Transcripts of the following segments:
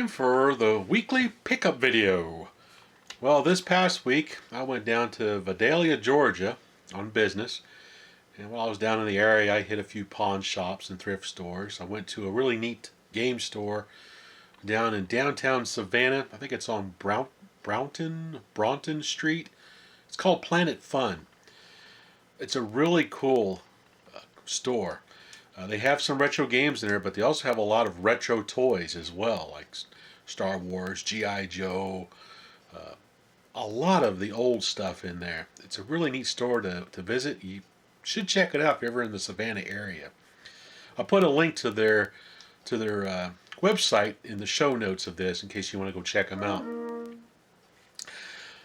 time for the weekly pickup video. Well, this past week I went down to Vidalia, Georgia on business. And while I was down in the area, I hit a few pawn shops and thrift stores. I went to a really neat game store down in downtown Savannah. I think it's on Bronton Street. It's called Planet Fun. It's a really cool store. They have some retro games in there, but they also have a lot of retro toys as well, like Star Wars, G.I. Joe, a lot of the old stuff in there. It's a really neat store to visit. You should check it out if you're ever in the Savannah area. I'll put a link to their website in the show notes of this in case you want to go check them out.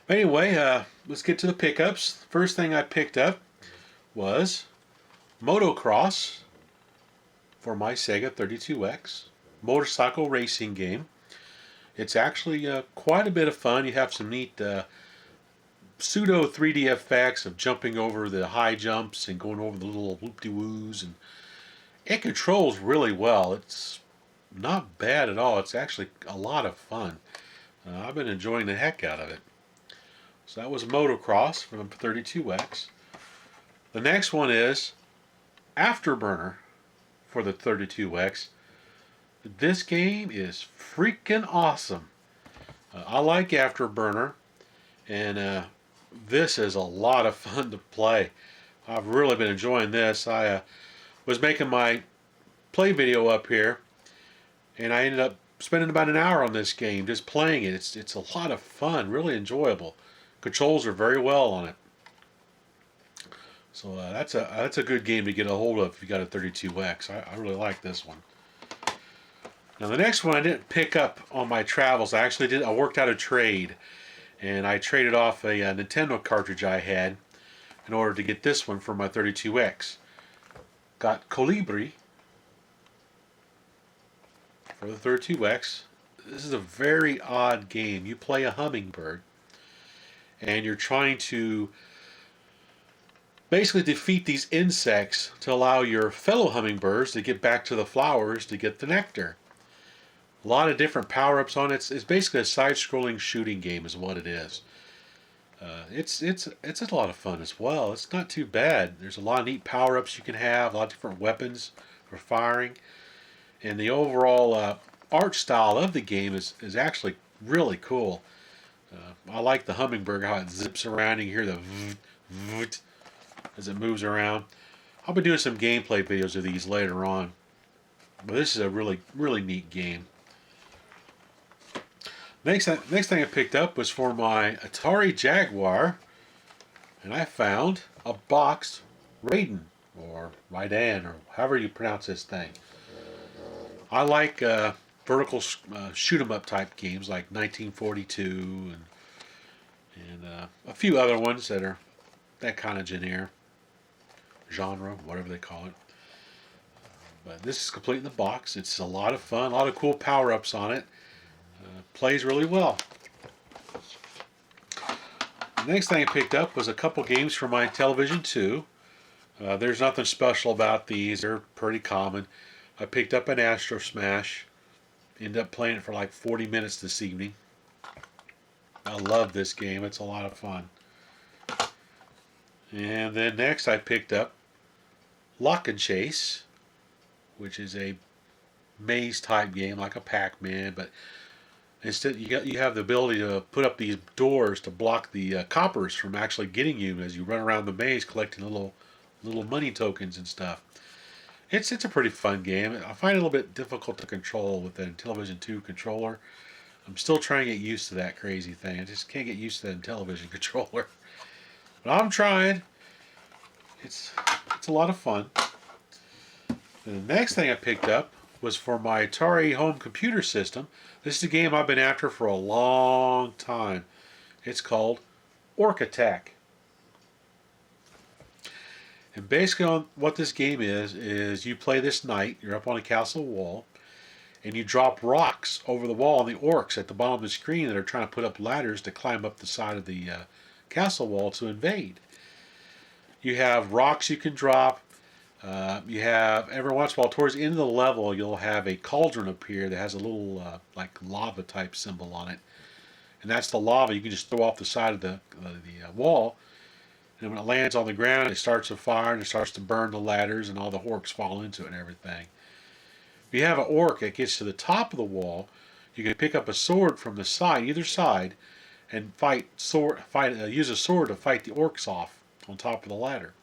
Anyway, let's get to the pickups. First thing I picked up was Motocross for my Sega 32X motorcycle racing game. It's actually quite a bit of fun. You have some neat pseudo 3D effects of jumping over the high jumps and going over the little whoop-de-woos, and it controls really well. It's not bad at all. It's actually a lot of fun. I've been enjoying the heck out of it. So that was Motocross from 32X. The next one is Afterburner for the 32X. This game is freaking awesome. I like Afterburner, and this is a lot of fun to play. I've really been enjoying this. I was making my play video up here, and I ended up spending about an hour on this game just playing it. It's a lot of fun, really enjoyable. Controls are very well on it. So that's a good game to get a hold of if you got a 32X. I really like this one. Now the next one I didn't pick up on my travels. I worked out a trade, and I traded off a Nintendo cartridge I had in order to get this one for my 32X. Got Colibri for the 32X. This is a very odd game. You play a hummingbird, and you're trying to basically defeat these insects to allow your fellow hummingbirds to get back to the flowers to get the nectar. A lot of different power-ups on it. It's basically a side-scrolling shooting game is what it is. It's a lot of fun as well. It's not too bad. There's a lot of neat power-ups you can have, a lot of different weapons for firing. And the overall art style of the game is actually really cool. I like the hummingbird, how it zips around. You hear the vroot as it moves around. I'll be doing some gameplay videos of these later on. But this is a really, really neat game. Next thing I picked up was for my Atari Jaguar, and I found a boxed Raiden, or Raiden, or however you pronounce this thing. I like vertical shoot 'em up type games like 1942 and a few other ones that are that kind of genre, whatever they call it. But this is complete in the box. It's a lot of fun, a lot of cool power-ups on it. Plays really well. The next thing I picked up was a couple games for my Television 2. There's nothing special about these. They're pretty common. I picked up an Astro Smash. Ended up playing it for like 40 minutes this evening. I love this game. It's a lot of fun. And then next I picked up Lock and Chase, which is a maze type game like a Pac-Man, but instead you have the ability to put up these doors to block the coppers from actually getting you as you run around the maze collecting little money tokens and stuff. It's a pretty fun game. I find it a little bit difficult to control with the Television 2 controller. I'm still trying to get used to that crazy thing. I just can't get used to that Television controller. But I'm trying. It's a lot of fun. And the next thing I picked up was for my Atari home computer system. This is a game I've been after for a long time. It's called Orc Attack. And basically what this game is you play this knight, you're up on a castle wall, and you drop rocks over the wall on the orcs at the bottom of the screen that are trying to put up ladders to climb up the side of the castle wall to invade. You have rocks you can drop, You have, every once in a while, towards the end of the level, you'll have a cauldron appear that has a little like lava type symbol on it, and that's the lava you can just throw off the side of the wall. And when it lands on the ground, it starts a fire and it starts to burn the ladders, and all the orcs fall into it and everything. If you have an orc that gets to the top of the wall, you can pick up a sword from the side, either side, and use a sword to fight the orcs off on top of the ladder.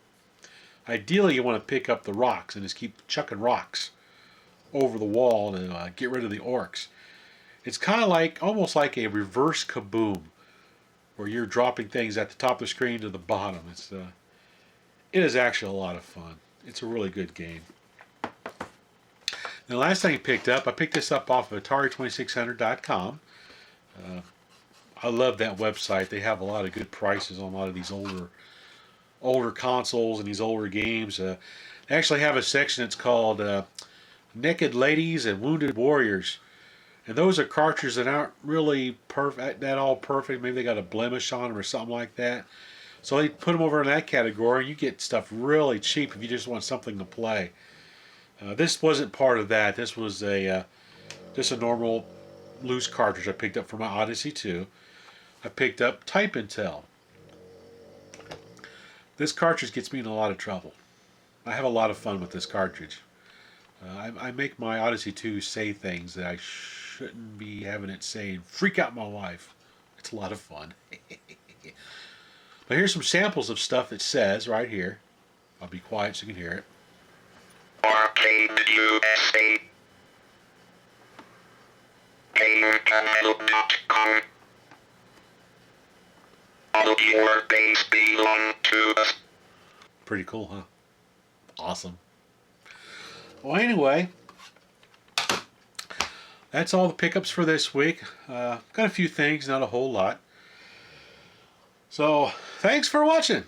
Ideally, you want to pick up the rocks and just keep chucking rocks over the wall to get rid of the orcs. It's kind of like, almost like a reverse Kaboom, where you're dropping things at the top of the screen to the bottom. It is actually a lot of fun. It's a really good game. The last thing I picked this up off of Atari2600.com. I love that website. They have a lot of good prices on a lot of these older consoles and these older games. They actually have a section that's called Naked Ladies and Wounded Warriors. And those are cartridges that aren't really all perfect. Maybe they got a blemish on them or something like that. So they put them over in that category, and you get stuff really cheap if you just want something to play. This wasn't part of that. This was just a normal loose cartridge I picked up for my Odyssey 2. I picked up Type Intel. This cartridge gets me in a lot of trouble. I have a lot of fun with this cartridge. I make my Odyssey 2 say things that I shouldn't be having it say and freak out my wife. It's a lot of fun. But here's some samples of stuff it says right here. I'll be quiet so you can hear it. Arcade USA. GameCanal.com. All of your base belong to us. Pretty cool, huh? Awesome. Well, anyway, that's all the pickups for this week. Got a few things, not a whole lot. So, thanks for watching.